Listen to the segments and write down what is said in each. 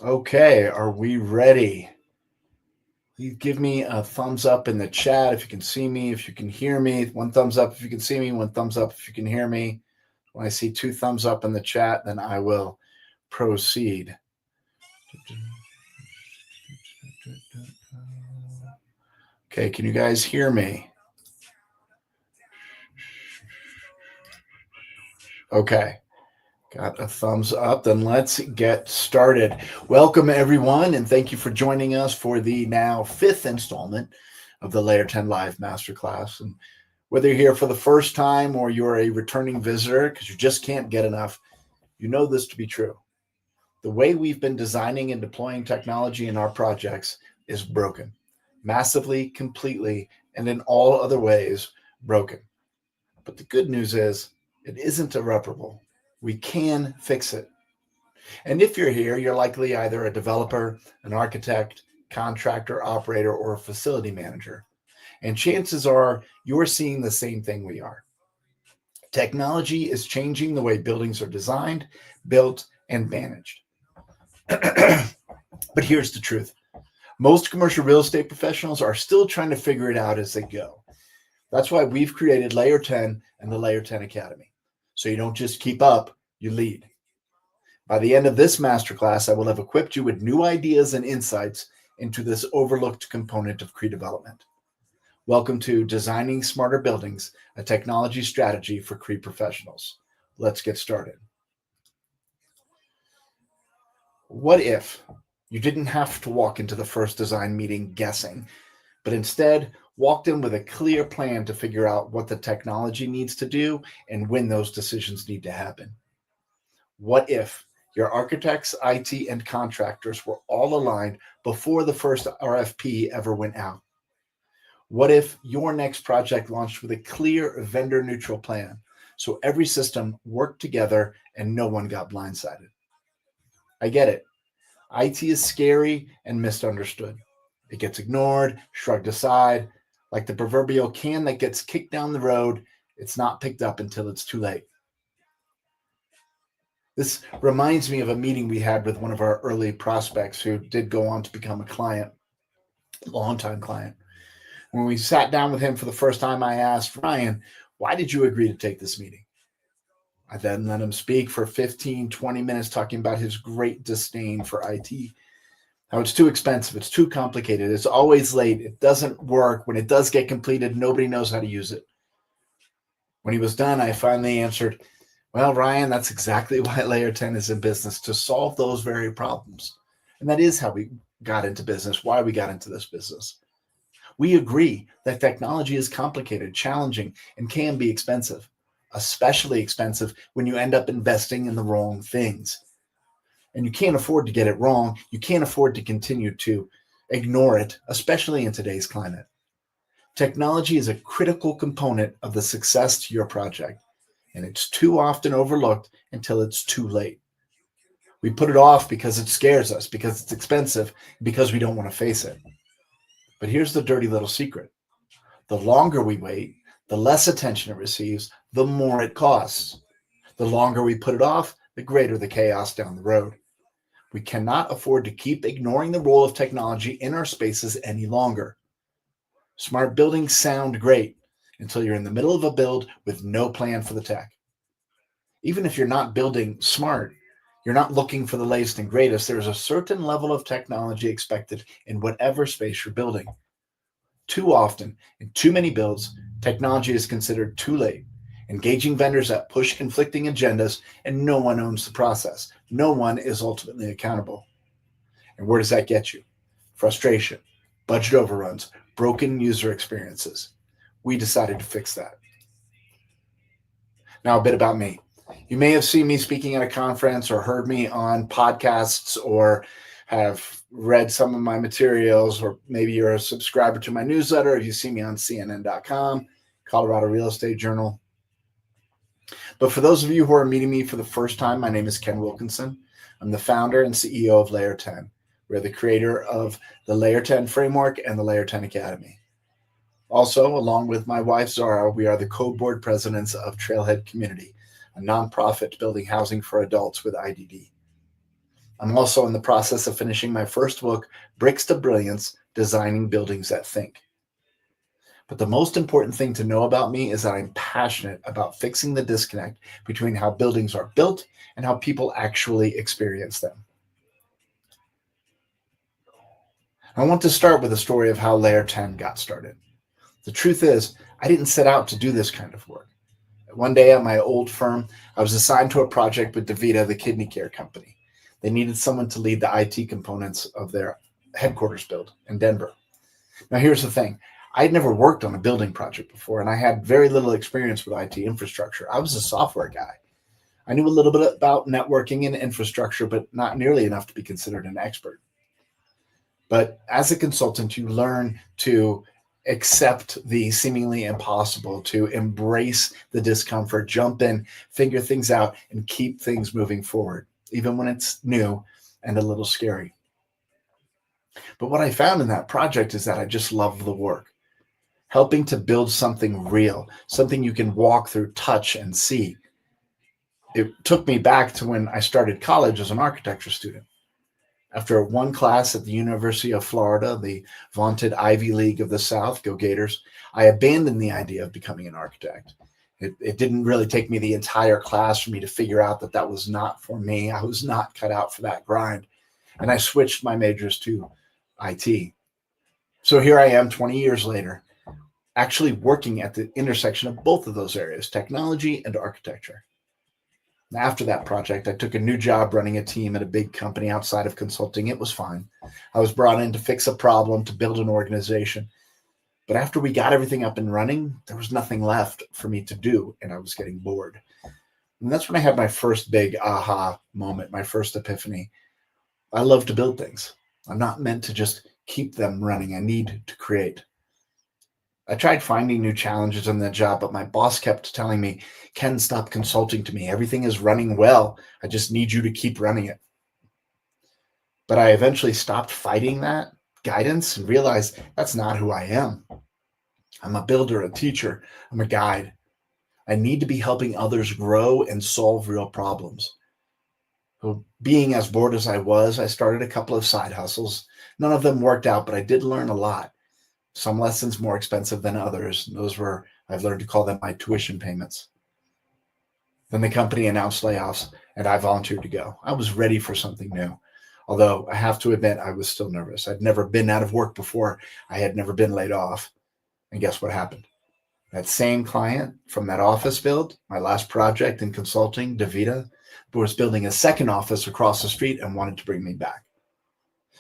Okay, are we ready? Please give me a thumbs up in the chat if you can see me, if you can hear me. One thumbs up if you can see me, one thumbs up if you can hear me. When I see two thumbs up in the chat, then I will proceed. Okay, can you guys hear me? Okay. Got a thumbs up. Then let's get started. Welcome, everyone, and thank you for joining us for the now fifth installment of the Layer 10 Live Masterclass. And whether you're here for the first time or you're a returning visitor because you just can't get enough, you know this to be true. The way we've been designing and deploying technology in our projects is broken, massively, completely, and in all other ways broken. But the good news is it isn't irreparable. We can fix it. And if you're here, you're likely either a developer, an architect, contractor, operator, or a facility manager. And chances are you're seeing the same thing we are. Technology is changing the way buildings are designed, built, and managed. But here's the truth. Most commercial real estate professionals are still trying to figure it out as they go. That's why we've created Layer 10 and the Layer 10 Academy. So you don't just keep up, you lead. By the end of this masterclass, I will have equipped you with new ideas and insights into this overlooked component of CRE development. Welcome to Designing Smarter Buildings, a technology strategy for CRE professionals. Let's get started. What if you didn't have to walk into the first design meeting guessing, but instead walked in with a clear plan to figure out what the technology needs to do and when those decisions need to happen? What if your architects, IT, and contractors were all aligned before the first RFP ever went out? What if your next project launched with a clear vendor-neutral plan so every system worked together and no one got blindsided? I get it. IT is scary and misunderstood. It gets ignored, shrugged aside, like the proverbial can that gets kicked down the road. It's not picked up until it's too late. This reminds me of a meeting we had with one of our early prospects who did go on to become a client, longtime client. When we sat down with him for the first time, I asked, Ryan, why did you agree to take this meeting? I then let him speak for 15, 20 minutes talking about his great disdain for IT. How it's too expensive, it's too complicated, it's always late, it doesn't work. When it does get completed, nobody knows how to use it. When he was done, I finally answered, well, Ryan, that's exactly why Layer 10 is in business, to solve those very problems. And that is how we got into business, why we got into this business. We agree that technology is complicated, challenging, and can be expensive, especially expensive when you end up investing in the wrong things. And you can't afford to get it wrong. You can't afford to continue to ignore it, especially in today's climate. Technology is a critical component of the success to your project, and it's too often overlooked until it's too late. We put it off because it scares us, because it's expensive, because we don't want to face it. But here's the dirty little secret. The longer we wait, the less attention it receives, the more it costs. The longer we put it off, the greater the chaos down the road. We cannot afford to keep ignoring the role of technology in our spaces any longer. Smart buildings sound great until you're in the middle of a build with no plan for the tech. Even if you're not building smart, you're not looking for the latest and greatest, there's a certain level of technology expected in whatever space you're building. Too often, in too many builds, technology is considered too late, engaging vendors that push conflicting agendas, and no one owns the process. No one is ultimately accountable. And where does that get you? Frustration, budget overruns, broken user experiences. We decided to fix that. Now, a bit about me. You may have seen me speaking at a conference or heard me on podcasts or have read some of my materials, or maybe you're a subscriber to my newsletter, or you see me on CNN.com, Colorado Real Estate Journal. But for those of you who are meeting me for the first time, my name is Ken Wilkinson. I'm the founder and CEO of Layer 10. We're the creator of the Layer 10 framework and the Layer 10 Academy. Also, along with my wife, Zara, we are the co-board presidents of Trailhead Community, a nonprofit building housing for adults with IDD. I'm also in the process of finishing my first book, Bricks to Brilliance, Designing Buildings That Think. But the most important thing to know about me is that I'm passionate about fixing the disconnect between how buildings are built and how people actually experience them. I want to start with a story of how Layer 10 got started. The truth is, I didn't set out to do this kind of work. One day at my old firm, I was assigned to a project with DaVita, the kidney care company. They needed someone to lead the IT components of their headquarters build in Denver. Now, here's the thing. I'd never worked on a building project before, and I had very little experience with IT infrastructure. I was a software guy. I knew a little bit about networking and infrastructure, but not nearly enough to be considered an expert. But as a consultant, you learn to accept the seemingly impossible, to embrace the discomfort, jump in, figure things out, and keep things moving forward, even when it's new and a little scary. But what I found in that project is that I just love the work, helping to build something real, something you can walk through, touch, and see. It took me back to when I started college as an architecture student. After one class at the University of Florida, the vaunted Ivy League of the South, go Gators, I abandoned the idea of becoming an architect. It didn't really take me the entire class for me to figure out that that was not for me. I was not cut out for that grind. And I switched my majors to IT. So here I am 20 years later, actually working at the intersection of both of those areas, technology and architecture. After that project, I took a new job running a team at a big company outside of consulting. It was fine. I was brought in to fix a problem, to build an organization. But after we got everything up and running, there was nothing left for me to do, and I was getting bored. And that's when I had my first big aha moment, my first epiphany. I love to build things. I'm not meant to just keep them running. I need to create. I tried finding new challenges in that job, but my boss kept telling me, Ken, stop consulting to me. Everything is running well. I just need you to keep running it. But I eventually stopped fighting that guidance and realized that's not who I am. I'm a builder, a teacher, I'm a guide. I need to be helping others grow and solve real problems. So being as bored as I was, I started a couple of side hustles. None of them worked out, but I did learn a lot. Some lessons more expensive than others. I've learned to call them my tuition payments. Then the company announced layoffs, and I volunteered to go. I was ready for something new. Although I have to admit, I was still nervous. I'd never been out of work before. I had never been laid off. And guess what happened? That same client from that office build, my last project in consulting, DaVita, was building a second office across the street and wanted to bring me back.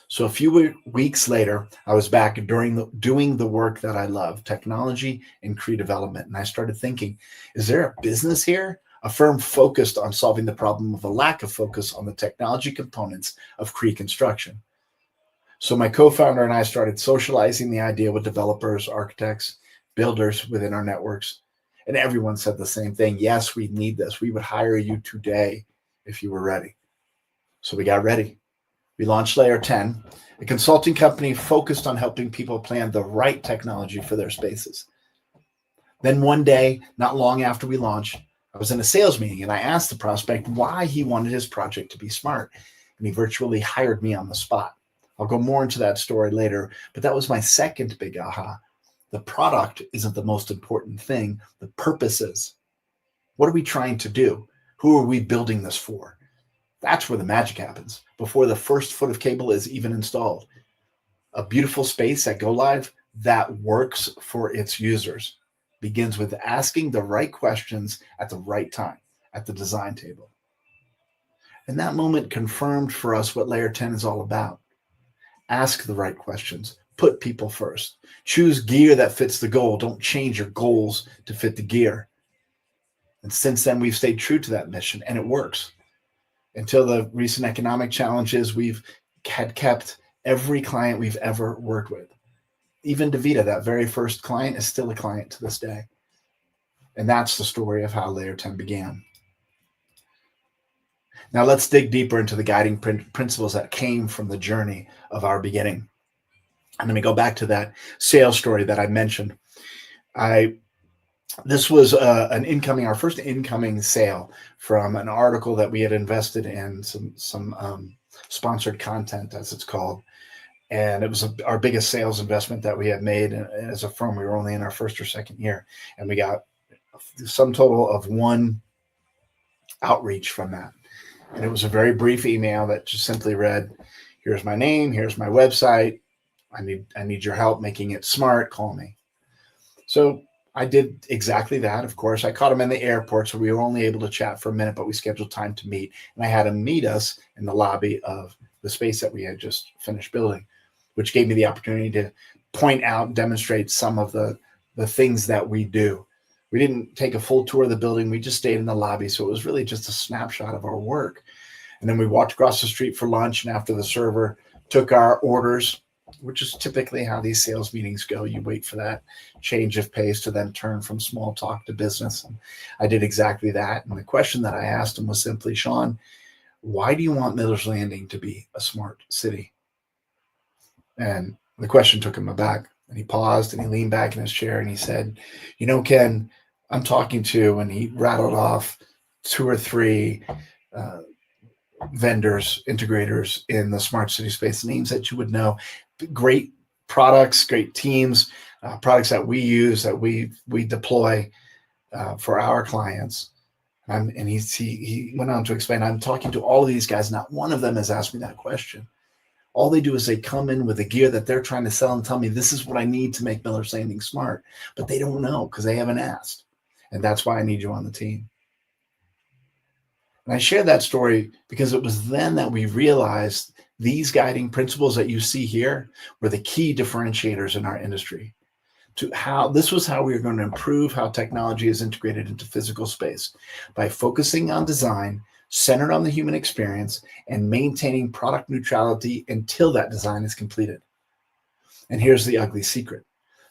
So a few weeks later, I was back doing the work that I love, technology and CRE development. And I started thinking, is there a business here? A firm focused on solving the problem of a lack of focus on the technology components of CRE construction. So my co-founder and I started socializing the idea with developers, architects, builders within our networks. And everyone said the same thing. Yes, we need this. We would hire you today if you were ready. So we got ready. We launched Layer 10, a consulting company focused on helping people plan the right technology for their spaces. Then one day, not long after we launched, I was in a sales meeting and I asked the prospect why he wanted his project to be smart. And he virtually hired me on the spot. I'll go more into that story later, but that was my second big aha. The product isn't the most important thing. The purpose is. What are we trying to do? Who are we building this for? That's where the magic happens, before the first foot of cable is even installed. A beautiful space at Go Live that works for its users begins with asking the right questions at the right time at the design table. And that moment confirmed for us what Layer 10 is all about. Ask the right questions. Put people first. Choose gear that fits the goal. Don't change your goals to fit the gear. And since then, we've stayed true to that mission, and it works. Until the recent economic challenges, we've had kept every client we've ever worked with. Even DaVita, that very first client, is still a client to this day. And that's the story of how Layer 10 began. Now let's dig deeper into the guiding principles that came from the journey of our beginning. I'm going to go back to that sales story that I mentioned. This was our first incoming sale from an article that we had invested in, some sponsored content, as it's called. And it was our biggest sales investment that we had made. And as a firm, we were only in our first or second year. And we got some total of one outreach from that. And it was a very brief email that just simply read, here's my name, here's my website. I need your help making it smart. Call me. So I did exactly that. Of course, I caught him in the airport, so we were only able to chat for a minute, but we scheduled time to meet. And I had him meet us in the lobby of the space that we had just finished building, which gave me the opportunity to point out and demonstrate some of the things that we do. We didn't take a full tour of the building. We just stayed in the lobby. So it was really just a snapshot of our work. And then we walked across the street for lunch. And after the server took our orders, which is typically how these sales meetings go, you wait for that change of pace to then turn from small talk to business. And I did exactly that. And the question that I asked him was simply, Sean, why do you want Miller's Landing to be a smart city? And the question took him aback. And he paused and he leaned back in his chair and he said, Ken, I'm talking to, and he rattled off 2 or 3 vendors, integrators in the smart city space, names that you would know, great products, great teams, products that we use, that we deploy for our clients. And he went on to explain, I'm talking to all of these guys. Not one of them has asked me that question. All they do is they come in with the gear that they're trying to sell and tell me this is what I need to make Miller's Landing smart, but they don't know because they haven't asked. And that's why I need you on the team. And I share that story because it was then that we realized these guiding principles that you see here were the key differentiators in our industry. This was how we were going to improve how technology is integrated into physical space by focusing on design, centered on the human experience, and maintaining product neutrality until that design is completed. And here's the ugly secret.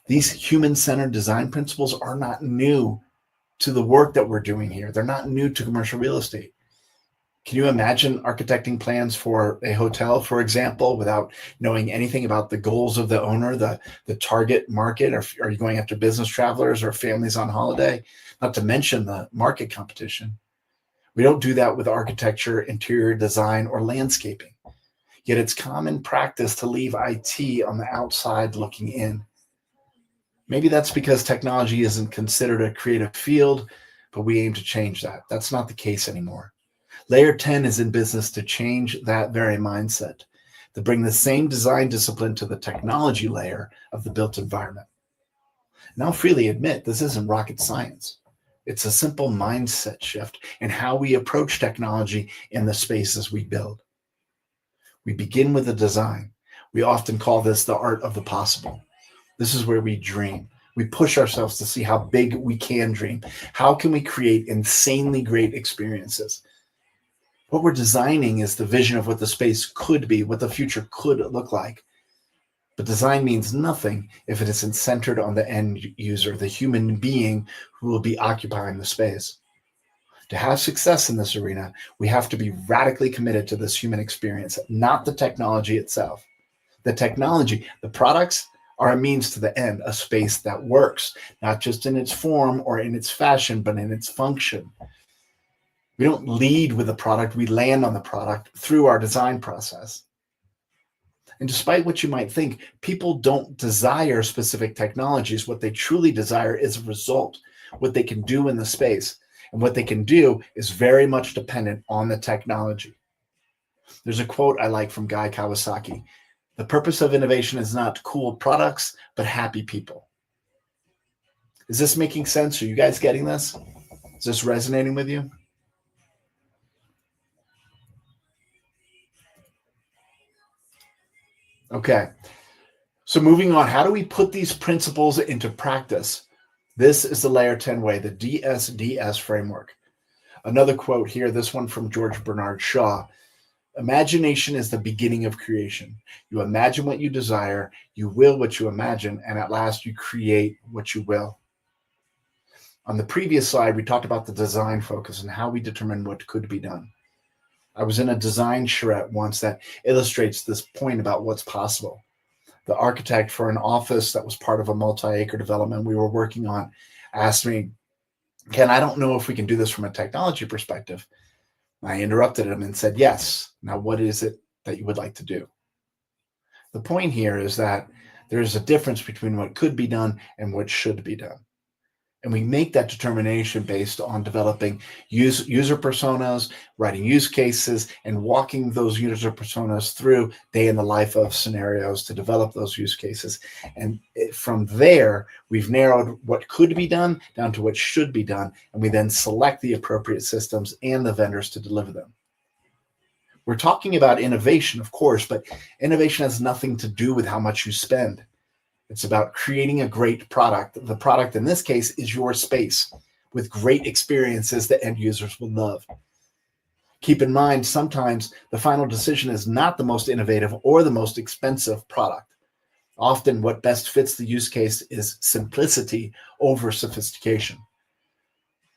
These human-centered design principles are not new to the work that we're doing here. They're not new to commercial real estate. Can you imagine architecting plans for a hotel, for example, without knowing anything about the goals of the owner, the target market? Or are you going after business travelers or families on holiday? Not to mention the market competition. We don't do that with architecture, interior design, or landscaping. Yet it's common practice to leave IT on the outside looking in. Maybe that's because technology isn't considered a creative field, but we aim to change that. That's not the case anymore. Layer 10 is in business to change that very mindset, to bring the same design discipline to the technology layer of the built environment. And I'll freely admit, this isn't rocket science. It's a simple mindset shift in how we approach technology in the spaces we build. We begin with the design. We often call this the art of the possible. This is where we dream. We push ourselves to see how big we can dream. How can we create insanely great experiences? What we're designing is the vision of what the space could be, what the future could look like. But design means nothing if it isn't centered on the end user, the human being who will be occupying the space. To have success in this arena, we have to be radically committed to this human experience, not the technology itself. The technology, the products, are a means to the end, a space that works, not just in its form or in its fashion, but in its function. We don't lead with the product, we land on the product through our design process. And despite what you might think, people don't desire specific technologies. What they truly desire is a result, what they can do in the space. And what they can do is very much dependent on the technology. There's a quote I like from Guy Kawasaki. The purpose of innovation is not cool products, but happy people. Is this making sense? Are you guys getting this? Is this resonating with you? Okay. So moving on, how do we put these principles into practice? This is the Layer 10 way, the DSDS framework. Another quote here, this one from George Bernard Shaw. Imagination is the beginning of creation. You imagine what you desire, you will what you imagine, and at last you create what you will. On the previous slide, we talked about the design focus and how we determine what could be done. I was in a design charrette once that illustrates this point about what's possible. The architect for an office that was part of a multi-acre development we were working on asked me, Ken, I don't know if we can do this from a technology perspective. I interrupted him and said, yes. Now, what is it that you would like to do. The point here is that there's a difference between what could be done and what should be done. And we make that determination based on developing user personas, writing use cases, and walking those user personas through day in the life of scenarios to develop those use cases. And from there, we've narrowed what could be done down to what should be done. And we then select the appropriate systems and the vendors to deliver them. We're talking about innovation, of course, but innovation has nothing to do with how much you spend. It's about creating a great product. The product in this case is your space with great experiences that end users will love. Keep in mind, sometimes the final decision is not the most innovative or the most expensive product. Often what best fits the use case is simplicity over sophistication.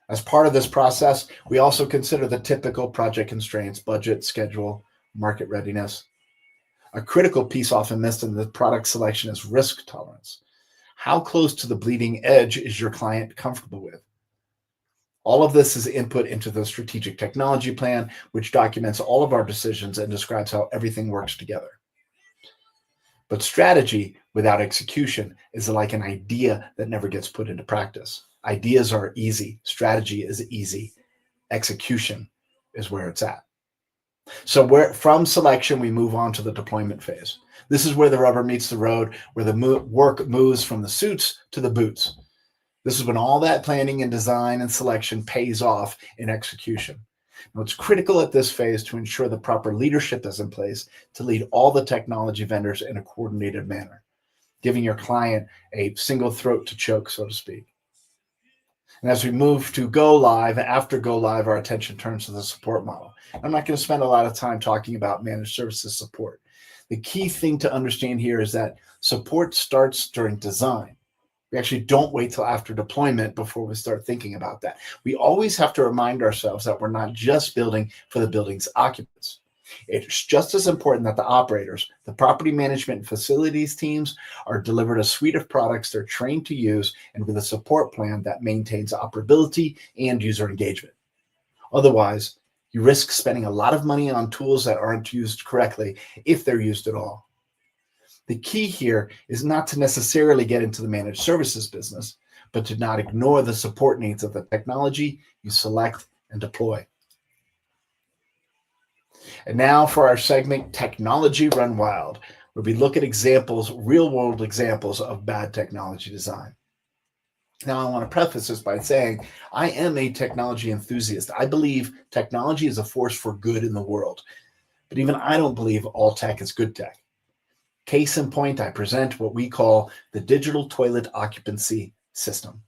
As part of this process, we also consider the typical project constraints, budget, schedule, market readiness. A critical piece often missed in the product selection is risk tolerance. How close to the bleeding edge is your client comfortable with? All of this is input into the strategic technology plan, which documents all of our decisions and describes how everything works together. But strategy without execution is like an idea that never gets put into practice. Ideas are easy. Strategy is easy. Execution is where it's at. So from selection, we move on to the deployment phase. This is where the rubber meets the road, where the work moves from the suits to the boots. This is when all that planning and design and selection pays off in execution. Now, it's critical at this phase to ensure the proper leadership is in place to lead all the technology vendors in a coordinated manner, giving your client a single throat to choke, so to speak. And as we move to go live, after go live, our attention turns to the support model. I'm not going to spend a lot of time talking about managed services support. The key thing to understand here is that support starts during design. We actually don't wait till after deployment before we start thinking about that. We always have to remind ourselves that we're not just building for the building's occupants. It's just as important that the operators, the property management and facilities teams, are delivered a suite of products they're trained to use and with a support plan that maintains operability and user engagement. Otherwise, you risk spending a lot of money on tools that aren't used correctly, if they're used at all. The key here is not to necessarily get into the managed services business, but to not ignore the support needs of the technology you select and deploy. And now for our segment, Technology Run Wild, where we look at examples, real-world examples of bad technology design. Now, I want to preface this by saying I am a technology enthusiast. I believe technology is a force for good in the world, but even I don't believe all tech is good tech. Case in point, I present what we call the digital toilet occupancy system.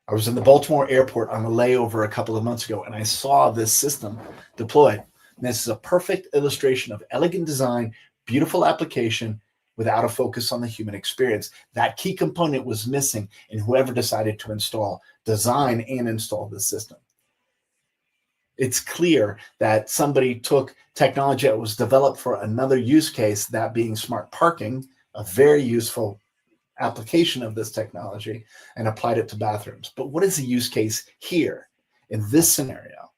I was in the Baltimore airport on a layover a couple of months ago, and I saw this system deployed. And this is a perfect illustration of elegant design, beautiful application, without a focus on the human experience. That key component was missing in whoever decided to design and install this system. It's clear that somebody took technology that was developed for another use case, that being smart parking, a very useful application of this technology, and applied it to bathrooms. But what is the use case here in this scenario?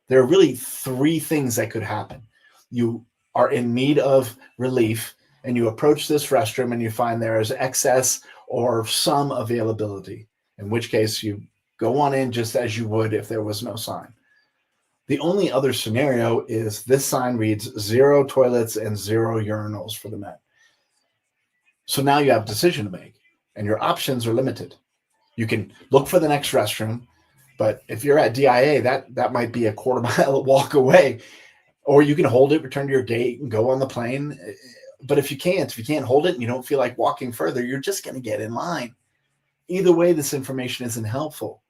There are really three things that could happen. You are in need of relief, and you approach this restroom and you find there is excess or some availability, in which case you go on in just as you would if there was no sign. The only other scenario is this sign reads 0 toilets and 0 urinals for the men. So now you have a decision to make, and your options are limited. You can look for the next restroom, but if you're at DIA, that might be a quarter-mile walk away. Or you can hold it, return to your gate, and go on the plane. But if you can't hold it and you don't feel like walking further, you're just going to get in line. Either way, this information isn't helpful.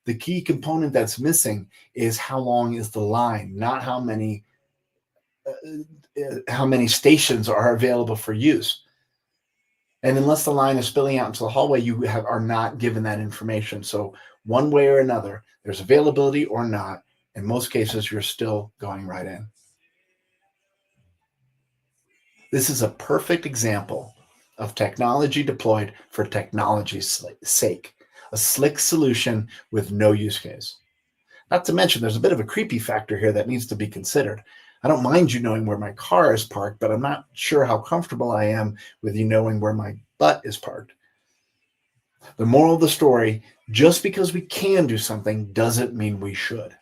The key component that's missing is how long is the line, not how many stations are available for use. And unless the line is spilling out into the hallway, you are not given that information. So one way or another, there's availability or not. In most cases, you're still going right in. This is a perfect example of technology deployed for technology's sake, a slick solution with no use case. Not to mention, there's a bit of a creepy factor here that needs to be considered. I don't mind you knowing where my car is parked, but I'm not sure how comfortable I am with you knowing where my butt is parked. The moral of the story, just because we can do something doesn't mean we should.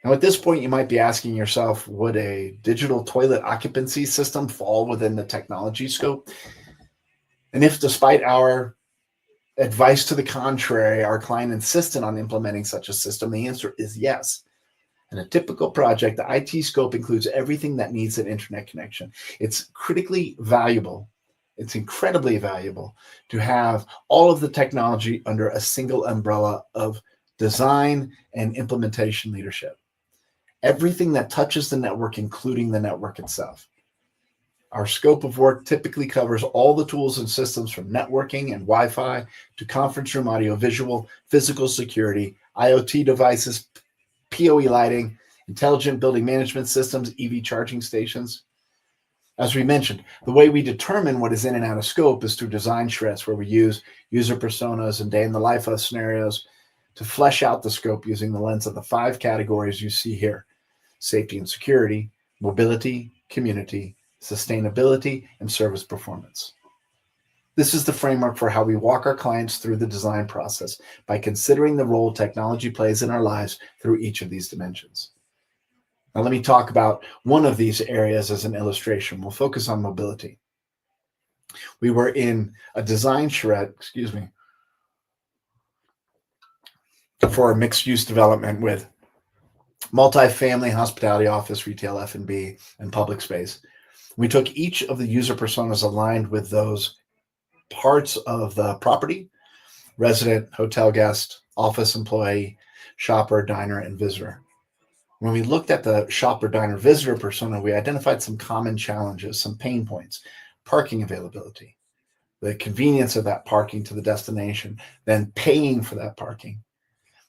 Now, at this point, you might be asking yourself, would a digital toilet occupancy system fall within the technology scope? And if, despite our advice to the contrary, our client insisted on implementing such a system, the answer is yes. In a typical project, the IT scope includes everything that needs an internet connection. It's critically valuable. It's incredibly valuable to have all of the technology under a single umbrella of design and implementation leadership. Everything that touches the network, including the network itself. Our scope of work typically covers all the tools and systems from networking and Wi-Fi to conference room audio visual, physical security, IoT devices, PoE lighting, intelligent building management systems, EV charging stations. As we mentioned, the way we determine what is in and out of scope is through design shreds, where we use user personas and day in the life of scenarios to flesh out the scope using the lens of the 5 categories you see here: safety and security, mobility, community, sustainability, and service performance. This is the framework for how we walk our clients through the design process by considering the role technology plays in our lives through each of these dimensions. Now, let me talk about one of these areas as an illustration. We'll focus on mobility. We were in a design charrette, for a mixed-use development with multifamily, hospitality, office, retail, F&B, and public space. We took each of the user personas aligned with those parts of the property: resident, hotel guest, office employee, shopper, diner, and visitor. When we looked at the shopper, diner, visitor persona, we identified some common challenges, some pain points: parking availability, the convenience of that parking to the destination, then paying for that parking.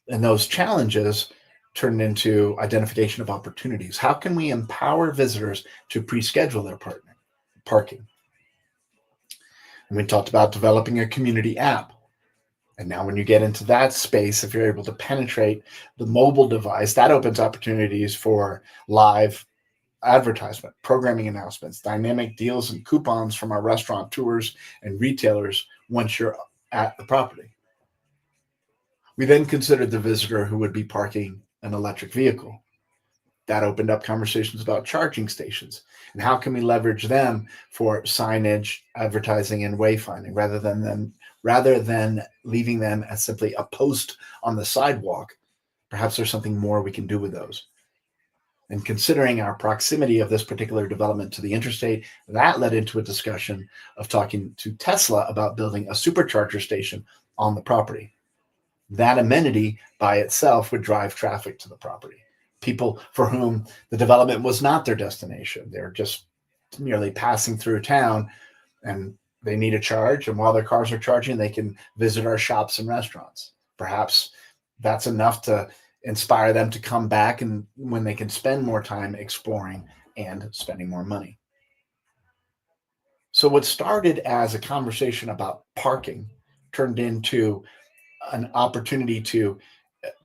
And those challenges turned into identification of opportunities. How can we empower visitors to pre-schedule their parking? And we talked about developing a community app. And now when you get into that space, if you're able to penetrate the mobile device, that opens opportunities for live advertisement, programming announcements, dynamic deals and coupons from our restaurant tours and retailers once you're at the property. We then considered the visitor who would be parking an electric vehicle. That opened up conversations about charging stations and how can we leverage them for signage, advertising, and wayfinding rather than leaving them as simply a post on the sidewalk. Perhaps there's something more we can do with those. And considering our proximity of this particular development to the interstate, that led into a discussion of talking to Tesla about building a supercharger station on the property. That amenity by itself would drive traffic to the property. People for whom the development was not their destination. They're just merely passing through town and they need a charge. And while their cars are charging, they can visit our shops and restaurants. Perhaps that's enough to inspire them to come back, and when they can spend more time exploring and spending more money. So what started as a conversation about parking turned into an opportunity to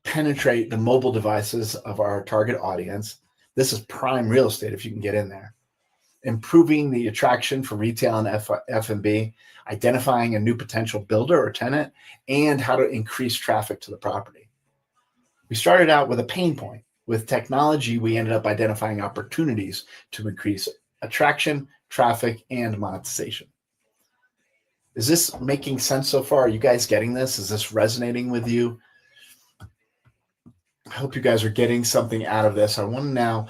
penetrate the mobile devices of our target audience. This is prime real estate if you can get in there. Improving the attraction for retail and F&B, identifying a new potential builder or tenant, and how to increase traffic to the property. We started out with a pain point. With technology, we ended up identifying opportunities to increase attraction, traffic, and monetization. Is this making sense so far? Are you guys getting this? Is this resonating with you? I hope you guys are getting something out of this. I want to now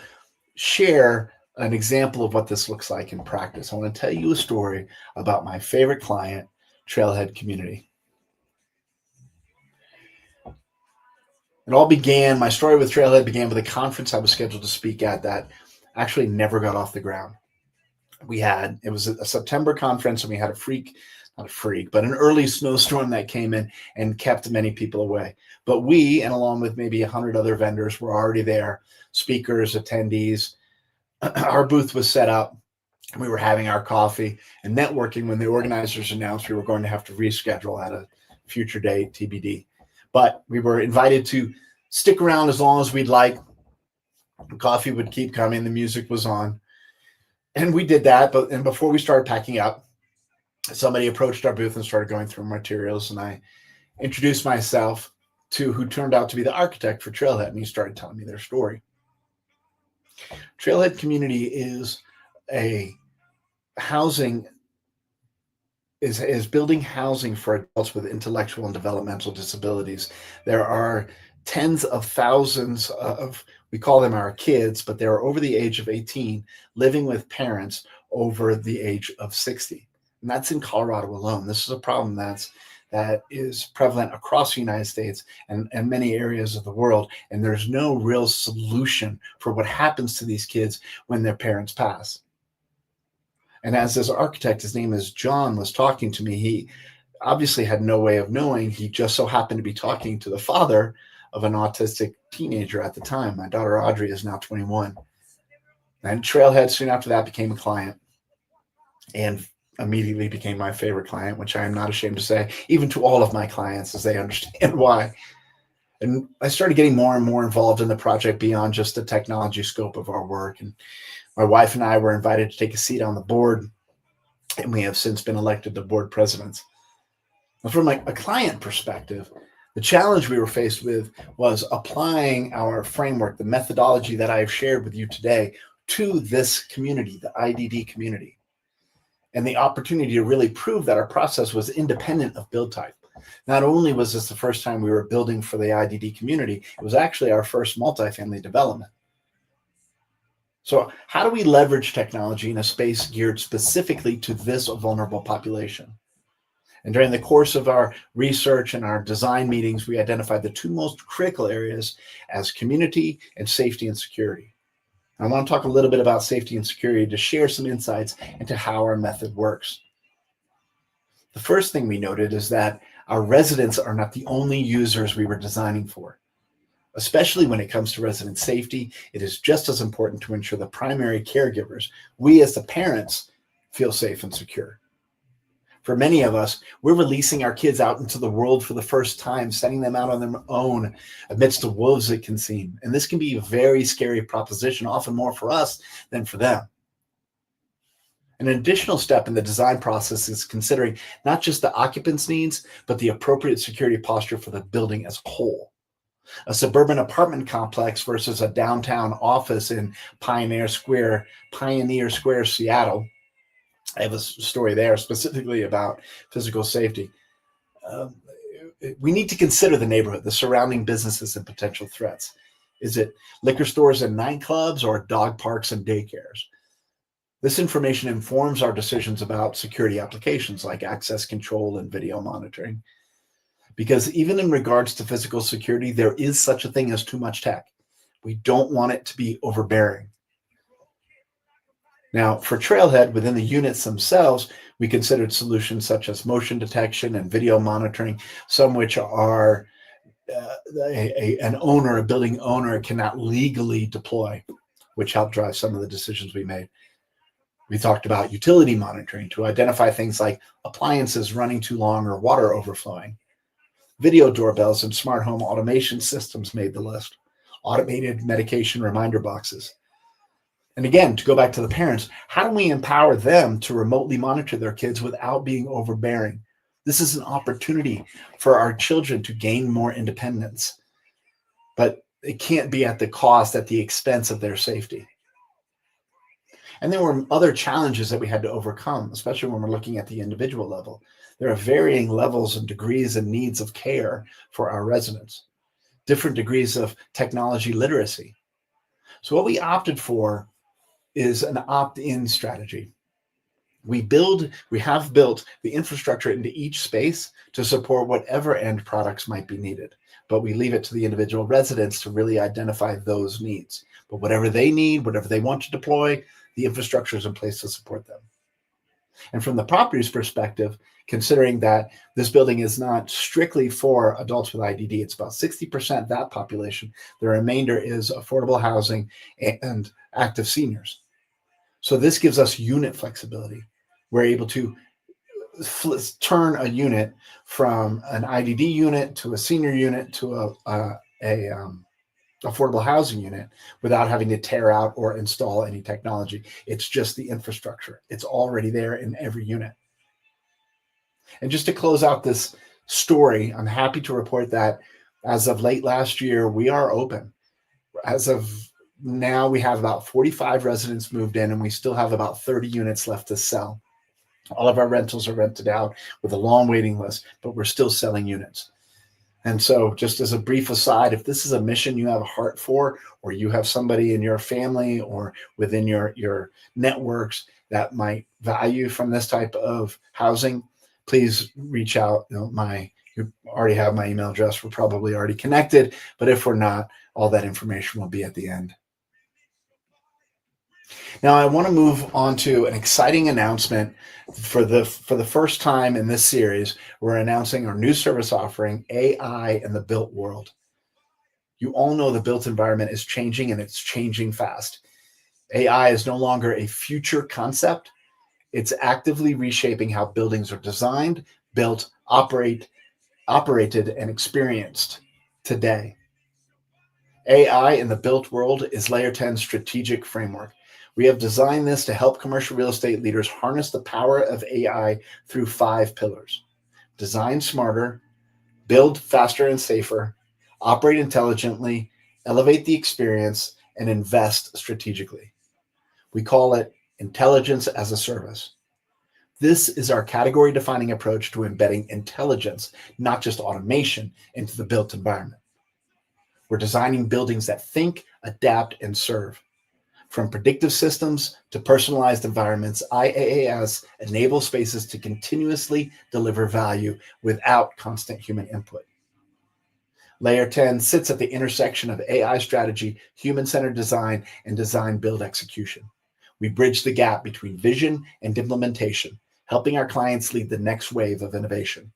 share an example of what this looks like in practice. I want to tell you a story about my favorite client, Trailhead Community. My story with Trailhead began with a conference I was scheduled to speak at that actually never got off the ground. It was a September conference, and we had an early snowstorm that came in and kept many people away. But we, and along with maybe 100 other vendors, were already there, speakers, attendees. Our booth was set up. We were having our coffee and networking when the organizers announced we were going to have to reschedule at a future date, TBD. But we were invited to stick around as long as we'd like. The coffee would keep coming. The music was on. And we did that. And before we started packing up, somebody approached our booth and started going through materials. And I introduced myself to who turned out to be the architect for Trailhead. And he started telling me their story. Trailhead Community is a housing is building housing for adults with intellectual and developmental disabilities. There are tens of thousands of, we call them our kids, but they're over the age of 18 living with parents over the age of 60. And that's in Colorado alone. This is a problem that is prevalent across the United States and many areas of the world. And there's no real solution for what happens to these kids when their parents pass. And as this architect, his name is John, was talking to me, he obviously had no way of knowing. He just so happened to be talking to the father of an autistic teenager at the time. My daughter Audrey is now 21. And Trailhead soon after that became a client and immediately became my favorite client, which I am not ashamed to say, even to all of my clients, as they understand why. And I started getting more and more involved in the project beyond just the technology scope of our work. And my wife and I were invited to take a seat on the board, and we have since been elected the board presidents. From a client perspective, the challenge we were faced with was applying our framework, the methodology that I have shared with you today, to this community, the IDD community, and the opportunity to really prove that our process was independent of build type. Not only was this the first time we were building for the IDD community, it was actually our first multifamily development. So how do we leverage technology in a space geared specifically to this vulnerable population? And during the course of our research and our design meetings, we identified the two most critical areas as community and safety and security. I want to talk a little bit about safety and security to share some insights into how our method works. The first thing we noted is that our residents are not the only users we were designing for. Especially when it comes to resident safety, it is just as important to ensure the primary caregivers, we as the parents, feel safe and secure. For many of us, we're releasing our kids out into the world for the first time, sending them out on their own amidst the wolves it can seem. And this can be a very scary proposition, often more for us than for them. An additional step in the design process is considering not just the occupants' needs, but the appropriate security posture for the building as a whole. A suburban apartment complex versus a downtown office in Pioneer Square, Seattle. I have a story there specifically about physical safety. We need to consider the neighborhood, the surrounding businesses and potential threats. Is it liquor stores and nightclubs or dog parks and daycares? This information informs our decisions about security applications like access control and video monitoring. Because even in regards to physical security, there is such a thing as too much tech. We don't want it to be overbearing. Now, for Trailhead, within the units themselves, we considered solutions such as motion detection and video monitoring, some which are a building owner cannot legally deploy, which helped drive some of the decisions we made. We talked about utility monitoring to identify things like appliances running too long or water overflowing. Video doorbells and smart home automation systems made the list. Automated medication reminder boxes. And again, to go back to the parents, how do we empower them to remotely monitor their kids without being overbearing? This is an opportunity for our children to gain more independence, but it can't be at the expense of their safety. And there were other challenges that we had to overcome, especially when we're looking at the individual level. There are varying levels and degrees and needs of care for our residents, different degrees of technology literacy. So what we opted for is an opt-in strategy. We have built the infrastructure into each space to support whatever end products might be needed, but we leave it to the individual residents to really identify those needs. But whatever they need, whatever they want to deploy, the infrastructure is in place to support them. And from the property's perspective, considering that this building is not strictly for adults with IDD, it's about 60% that population. The remainder is affordable housing and active seniors. So this gives us unit flexibility. We're able to turn a unit from an IDD unit to a senior unit to a affordable housing unit without having to tear out or install any technology. It's just the infrastructure. It's already there in every unit. And just to close out this story, I'm happy to report that as of late last year, we are open. As of now, we have about 45 residents moved in, and we still have about 30 units left to sell. All of our rentals are rented out with a long waiting list, but we're still selling units. And so, just as a brief aside, if this is a mission you have a heart for, or you have somebody in your family or within your networks that might value from this type of housing, please reach out. You already have my email address. We're probably already connected, but if we're not, all that information will be at the end. Now, I want to move on to an exciting announcement. For the first time in this series, we're announcing our new service offering, AI in the built world. You all know the built environment is changing, and it's changing fast. AI is no longer a future concept. It's actively reshaping how buildings are designed, built, operated, and experienced today. AI in the built world is Layer 10's strategic framework. We have designed this to help commercial real estate leaders harness the power of AI through 5 pillars: design smarter, build faster and safer, operate intelligently, elevate the experience, and invest strategically. We call it intelligence as a service. This is our category defining approach to embedding intelligence, not just automation, into the built environment. We're designing buildings that think, adapt, and serve. From predictive systems to personalized environments, IaaS enables spaces to continuously deliver value without constant human input. Layer 10 sits at the intersection of AI strategy, human-centered design, and design-build execution. We bridge the gap between vision and implementation, helping our clients lead the next wave of innovation.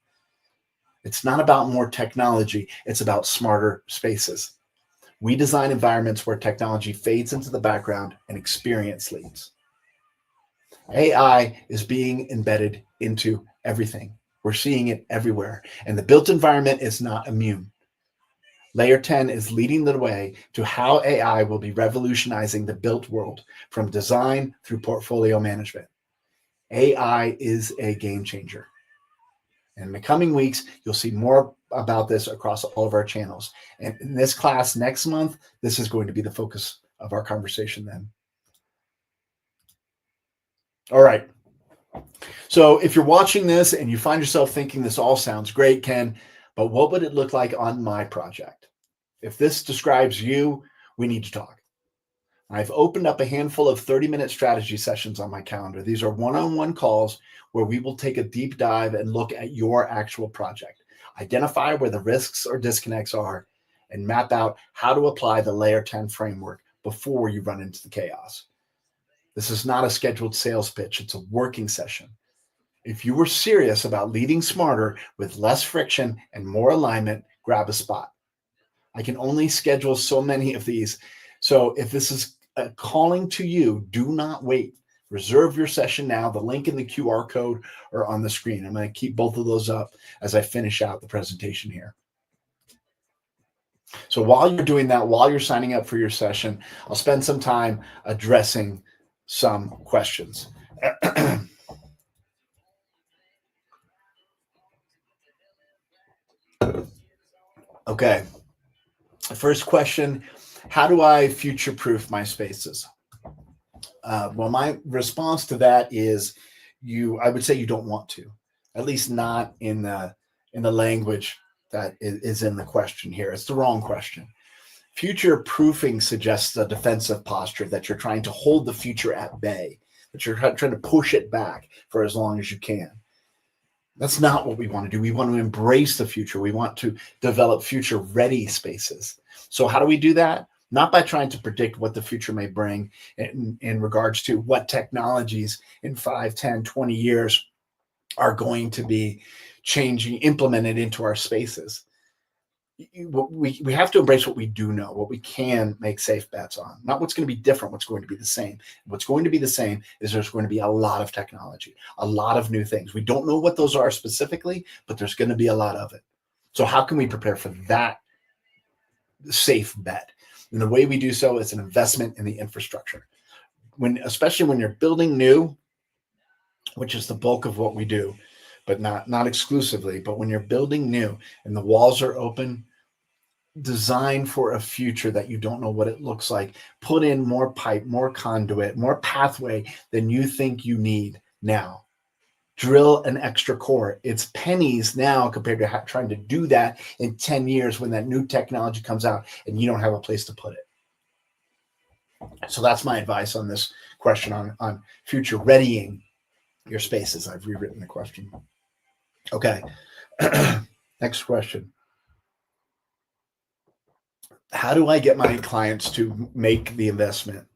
It's not about more technology, it's about smarter spaces. We design environments where technology fades into the background and experience leads. AI is being embedded into everything. We're seeing it everywhere, and the built environment is not immune. Layer 10 is leading the way to how AI will be revolutionizing the built world, from design through portfolio management. AI is a game changer. In the coming weeks, you'll see more about this across all of our channels. And in this class next month, this is going to be the focus of our conversation then. All right. So if you're watching this and you find yourself thinking this all sounds great, Ken, but what would it look like on my project? If this describes you, we need to talk. I've opened up a handful of 30-minute strategy sessions on my calendar. These are one-on-one calls where we will take a deep dive and look at your actual project, identify where the risks or disconnects are, and map out how to apply the Layer 10 framework before you run into the chaos. This is not a scheduled sales pitch. It's a working session. If you were serious about leading smarter with less friction and more alignment, grab a spot. I can only schedule so many of these. So if this is a calling to you, do not wait. Reserve your session now. The link in the QR code or on the screen. I'm going to keep both of those up as I finish out the presentation here. So while you're doing that, while you're signing up for your session, I'll spend some time addressing some questions. Okay. First question, how do I future-proof my spaces? Well, my response to that is I would say you don't want to, at least not in the language that is in the question here. It's the wrong question. Future proofing suggests a defensive posture, that you're trying to hold the future at bay, that you're trying to push it back for as long as you can. That's not what we want to do. We want to embrace the future. We want to develop future ready spaces. So how do we do that? Not by trying to predict what the future may bring in regards to what technologies in 5, 10, 20 years are going to be changing, implemented into our spaces. We have to embrace what we do know, what we can make safe bets on, not what's going to be different, what's going to be the same. What's going to be the same is there's going to be a lot of technology, a lot of new things. We don't know what those are specifically, but there's going to be a lot of it. So how can we prepare for that safe bet? And the way we do so is an investment in the infrastructure. Especially when you're building new, which is the bulk of what we do, but not exclusively, but when you're building new and the walls are open, design for a future that you don't know what it looks like. Put in more pipe, more conduit, more pathway than you think you need now. Drill an extra core. It's pennies now compared to trying to do that in 10 years when that new technology comes out and you don't have a place to put it. So that's my advice on this question on future readying your spaces. I've rewritten the question. Okay. Next question. How do I get my clients to make the investment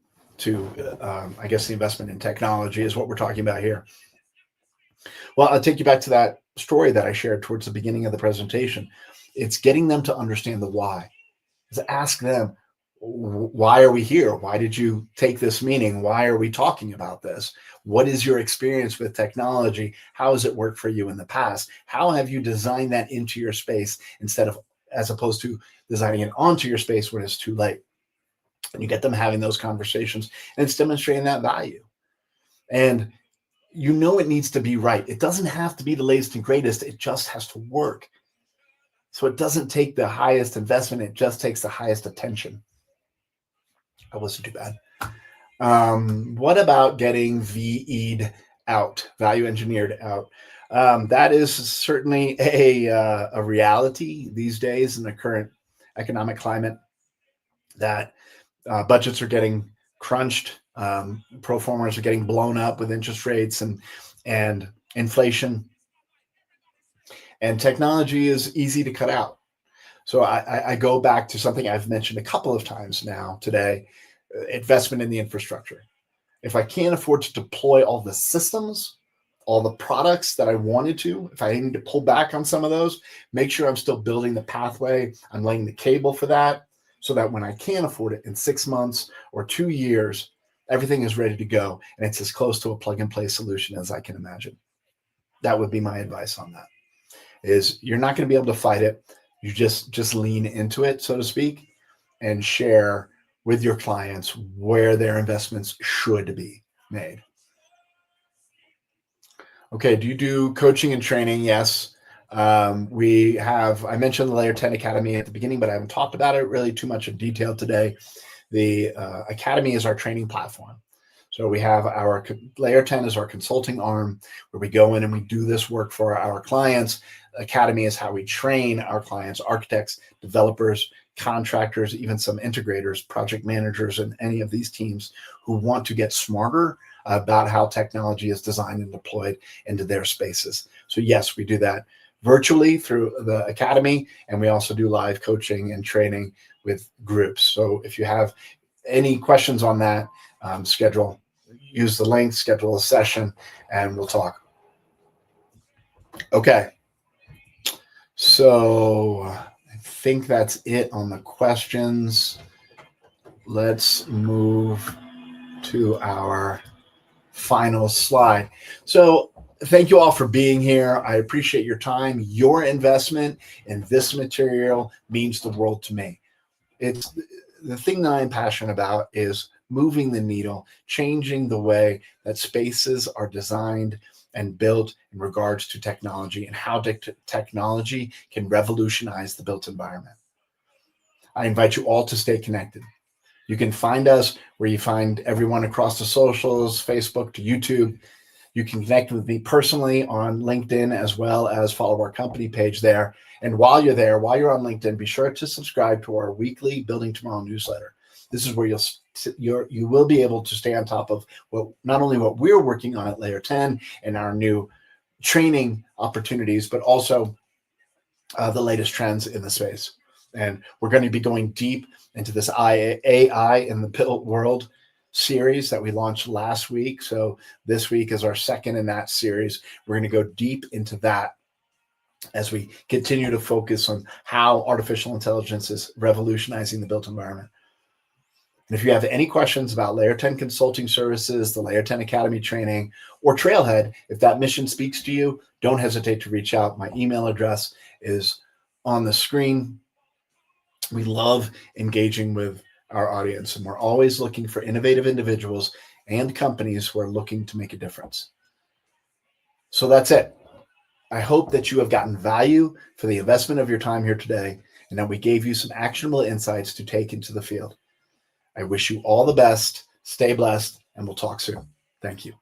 I guess the investment in technology is what we're talking about here. Well, I'll take you back to that story that I shared towards the beginning of the presentation. It's getting them to understand the why. To ask them, why are we here? Why did you take this meeting? Why are we talking about this? What is your experience with technology? How has it worked for you in the past? How have you designed that into your space as opposed to designing it onto your space when it's too late? And you get them having those conversations, and it's demonstrating that value. And it needs to be right. It doesn't have to be the latest and greatest. It just has to work. So it doesn't take the highest investment. It just takes the highest attention. That wasn't too bad. What about getting VE'd out, value engineered out? That is certainly a reality these days in the current economic climate, that budgets are getting crunched. Pro formas are getting blown up with interest rates and inflation. And technology is easy to cut out. So I go back to something I've mentioned a couple of times now today, investment in the infrastructure. If I can't afford to deploy all the systems, all the products that I wanted to, if I need to pull back on some of those, make sure I'm still building the pathway. I'm laying the cable for that so that when I can afford it in 6 months or 2 years, everything is ready to go. And it's as close to a plug and play solution as I can imagine. That would be my advice on that. Is you're not going to be able to fight it. You just lean into it, so to speak, and share with your clients where their investments should be made. Okay, do you do coaching and training? Yes. I mentioned the Layer 10 Academy at the beginning, but I haven't talked about it really too much in detail today. The Academy is our training platform. So we have our Layer 10 is our consulting arm where we go in and we do this work for our clients. Academy is how we train our clients, architects, developers, contractors, even some integrators, project managers, and any of these teams who want to get smarter about how technology is designed and deployed into their spaces. So yes, we do that virtually through the Academy, and we also do live coaching and training with groups. So if you have any questions on that, use the link, schedule a session, and we'll talk. Okay. So I think that's it on the questions. Let's move to our final slide. So thank you all for being here. I appreciate your time. Your investment in this material means the world to me. It's the thing that I'm passionate about is moving the needle, changing the way that spaces are designed and built in regards to technology and how technology can revolutionize the built environment. I invite you all to stay connected. You can find us where you find everyone across the socials, Facebook to YouTube. You can connect with me personally on LinkedIn as well as follow our company page there. And while you're there, while you're on LinkedIn, be sure to subscribe to our weekly Building Tomorrow newsletter. This is where you will be able to stay on top of not only what we're working on at Layer 10 and our new training opportunities, but also the latest trends in the space. And we're going to be going deep into this AI in the built world series that we launched last week. So this week is our second in that series. We're going to go deep into that as we continue to focus on how artificial intelligence is revolutionizing the built environment. And if you have any questions about Layer 10 consulting services, the Layer 10 Academy training, or Trailhead, if that mission speaks to you, don't hesitate to reach out. My email address is on the screen. We love engaging with our audience, and we're always looking for innovative individuals and companies who are looking to make a difference. So that's it. I hope that you have gotten value for the investment of your time here today, and that we gave you some actionable insights to take into the field. I wish you all the best. Stay blessed, and we'll talk soon. Thank you.